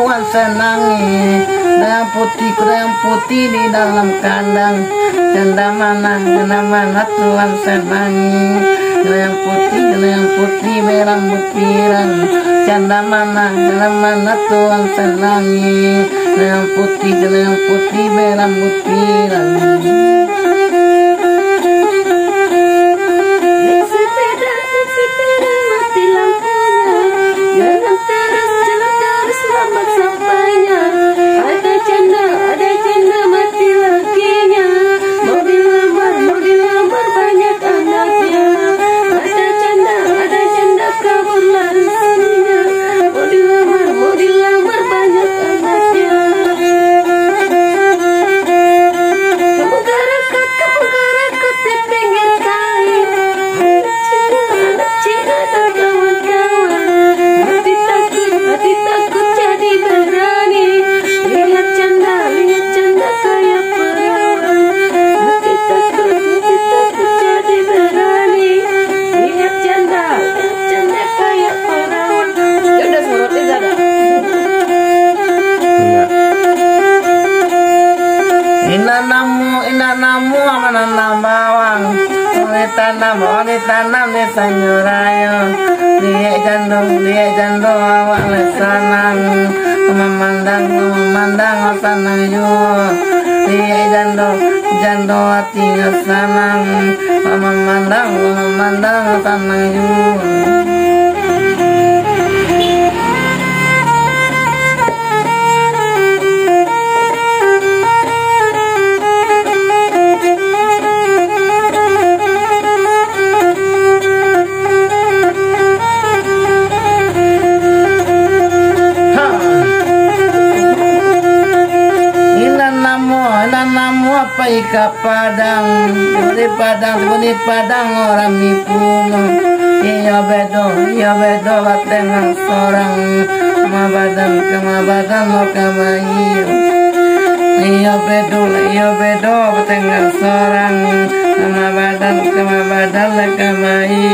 Tuhan senangi. Yang putih di dalam kandang. Janda mana Tuhan senangi. Yang putih berambut pirang. Janda mana Tuhan senangi. Yang putih berambut pirang. Inanamu menanam bawang, oli tanam di sayurayo. Dia jando awak lesanang, memandang sanang yo. Dia jando hati lesanang, memandang sanang yo. Namamu apa ika padang, di padang orang mipuno. Iya bedo bateng sorang, kemabadan lo kamayu. Iya bedo bateng sorang, kemabadan lo kamayu.